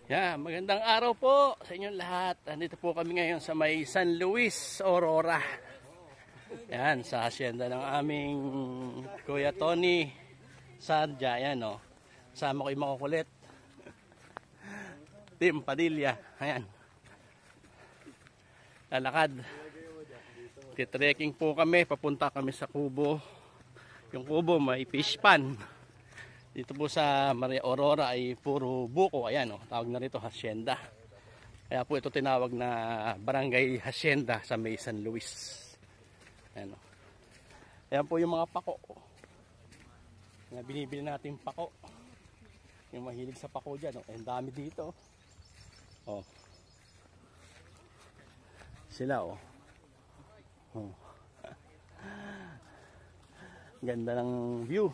Yeah, magandang araw po sa inyong lahat. Nandito po kami ngayon sa may San Luis, Aurora. Yan, sa hacienda ng aming Kuya Tony Sarja. Yan o. Sama ko yung makukulit. Tim Padilla. Ayan. Lalakad. Titrekking po kami. Papunta kami sa kubo. Yung kubo may fish pan. Dito po sa Maria Aurora ay puro buko. Ayan o, tawag na rito hacienda. Kaya po ito tinawag na barangay hacienda sa may San Luis. Ayan o. Ayan po yung mga pako. Na binibili natin pako. Yung mahilig sa pako dyan. Ang dami dito. O. Sila o. Ganda ng view.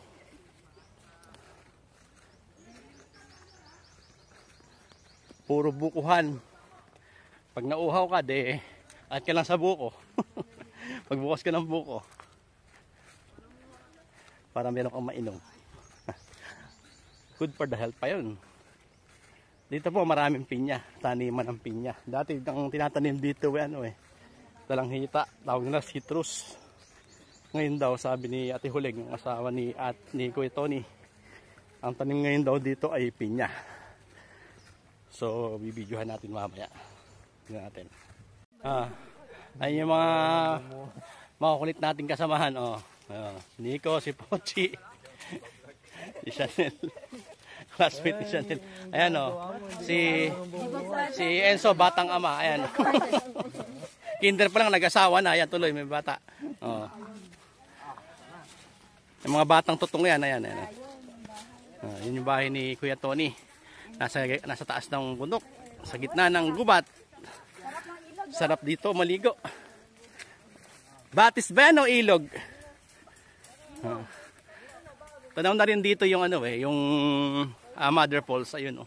Puro bukuhan. Pag nauhaw ka, at ka lang sa buko. Pagbukas ka ng buko. Para meron kang mainom. Good for the health pa yun. Dito po maraming pinya. Taniman ng pinya. Dati ang tinatanim dito talanghita. Tawag nila citrus. Ngayon daw, sabi ni Ate Hulig, yung asawa ni Kuya Tony, ang tanim ngayon daw dito ay pinya. So, bibidyohan natin mamaya. Tingnan natin. Ayun yung mga kulit nating kasamahan. Si Nico, si Pochi, si Chanel. Classmate ni Chanel. Ayan si Enzo, batang ama. Ayan. Kinder pa lang, nag-asawa na. Ayan, tuloy, may bata. Yung mga batang tutong yan. Ayan. Yun yung bahay ni Kuya Tony. Nasa taas ng bundok, sa gitna ng gubat. Sarap dito maligo. Batis ba yan o ilog? Tanaw na rin dito yung yung Mother Falls. Ayun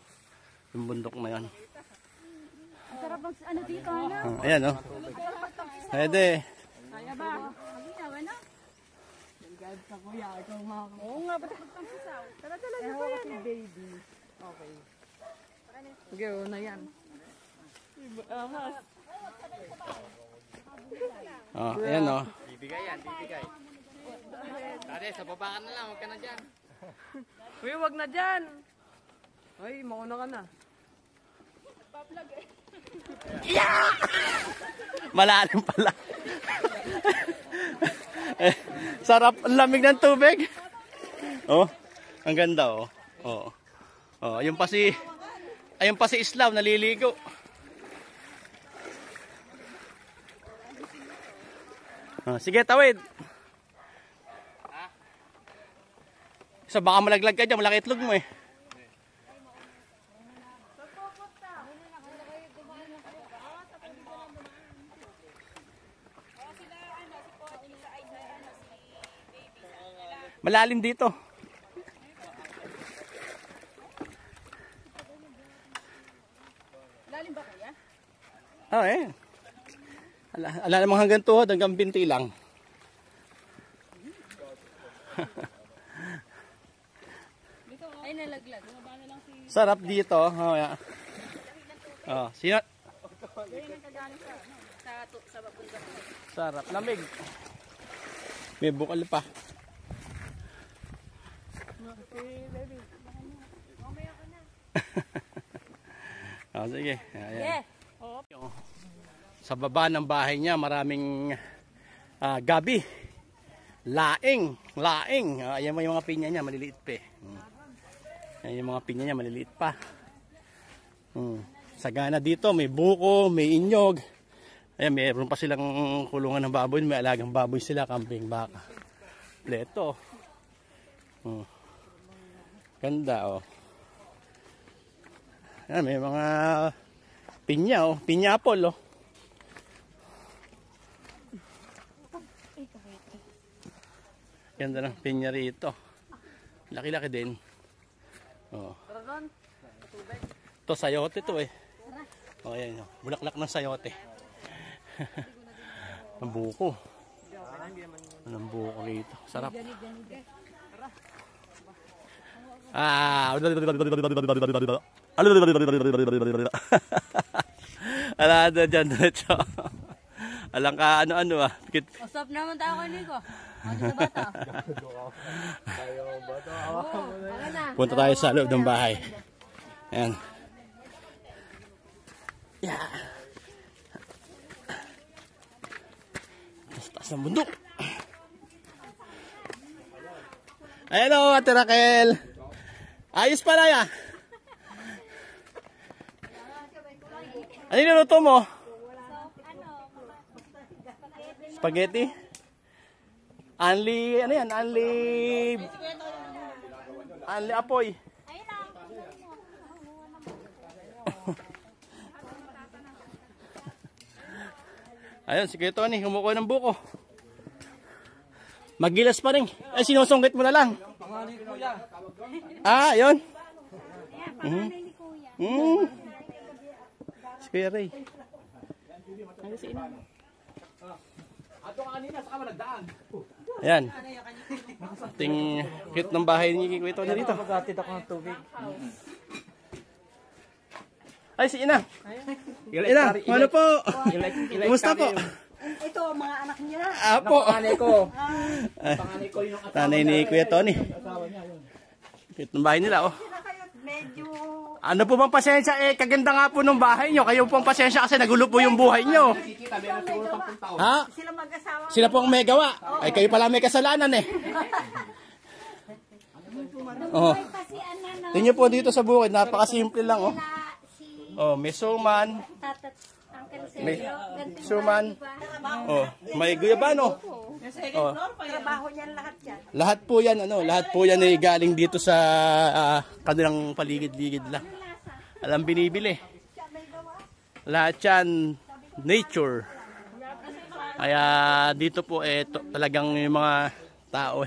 yung bundok na yan. Sarap ang dito ayan Pwede. Kaya ba? Sa kuya, ikaw oo nga, ba't magtampisaw? Tara talaga ba yan baby. Okay. Sige, na yan. Ayan Bibigay yan, bibigay. Dati, sa baba ka na lang, huwag ka na dyan. Uy, wag na dyan. Ay, mauna ka na. Pa-vlog Yeah! Malalim pala. Sarap, lamig ng tubig. Ang ganda ayun pa si Islam naliligo. Sige, tawid. Isa baka malaglag ka dyan, malaki itlog mo Malalim dito. Lalim ba kaya? Ala namang hanggang tuhod, hanggang binti lang. Ay, nalaglag. Sarap dito. Sino? Sa bundok. Sarap, lamig. May bukal pa. Sige. Ayan. Sa baba ng bahay niya maraming gabi. Laing. Ayan yung mga pinya niya maliliit pa. Ayan yung mga pinya niya maliliit pa. Sagana dito, may buko, may inyog. Ayan, mayroon pa silang kulungan ng baboy, may alagang baboy sila, kambing, baka. Leto. Ganda Ayan, may mga pinya pinya apple Ganda ng pinya rito. Laki-laki din. Ito sayote to ayan bulaklak ng sayote. Ang buko. Ang buko rito. Sarap. Ala na dyan, diretso. Alang ka, ano-ano ah. Usap naman tayo kay Nico. Ano sa bata? Punta tayo sa loob ng bahay. Ayan. Yeah. Taas ng bundok. Ayan o, Ate Raquel. Ayos pala ya. Ano yung niluto mo? Spaghetti? Anli, ano yan? Anli apoy. Ayun, si Kuya Tony, kumukuha ng buko. Magilas pa rin. Ay, sinusungkit mo na lang. Ah, yun. Si Kuya Ray. Ayan. Ting cute ng bahay ni Kuya Tony dito. Magatid ako ng tubig. Ay, si Ina. Ina, ano po? Kumusta po? Ito, mga anak niya. Apo. Panganay ko. Panganay ko yung tanay ni Kuya Tony. Cute ng bahay nila, oh. Medyo... Ano po bang pasensya? Eh, kaganda nga po ng bahay nyo. Kayo pong pasensya kasi nagulo po yung buhay nyo. Ha? Sila mag-asawa. Sila po ang may gawa. Ay, kayo pala may kasalanan eh. Oh. Tingnan po dito sa bukid. Napakasimple lang, oh. Oh, may suman. May suman. Oh, may guyabano. Oh. Trabaho niyan lahat yan. Lahat po yan, ano, lahat po yan ay galing dito sa kanilang paligid-ligid lang. Alam binibili. Lahat yan, nature. Kaya dito po talagang yung mga tao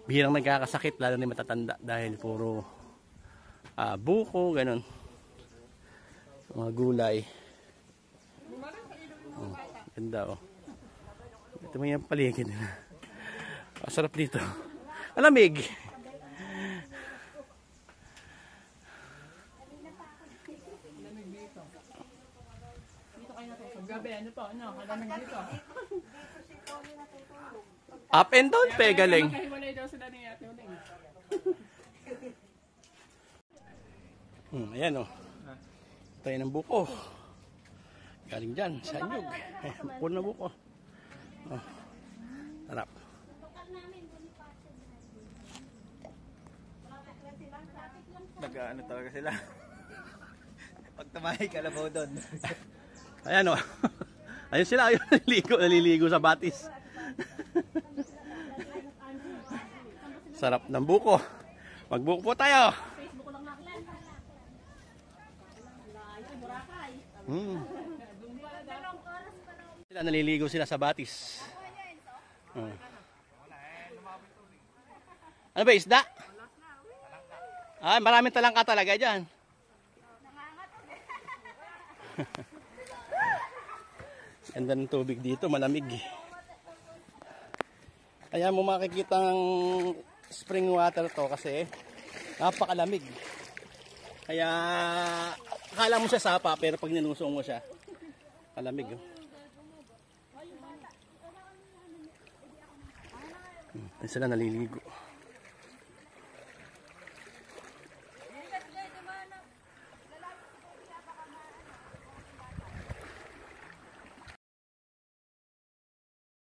bihirang nagkakasakit, lalo na matatanda dahil puro buko, ganun. Mga gulay. Oh, ganda oh. Ito mo yung paligid. Masarap dito. Malamig. Up and down pe, galing. Ayan oh. Tayo ng buko. Galing dyan, sa anyog. Buko na buko. Oh, harap. Nag-ano talaga sila. Pag tumahay ka labaw doon. Ayan o. Ayun sila, ayun, naliligo sa batis. Sarap ng buko. Magbuko po tayo. Sila naliligo sila sa batis. Ano ba, isda? Ah, maraming talangka talaga dyan. Ganda ng tubig dito, malamig. Kaya mo makikita ng spring water to kasi napakalamig. Kaya akala mo siya sapa pero pag ninusong mo siya, malamig. Oh. Sila naliligo.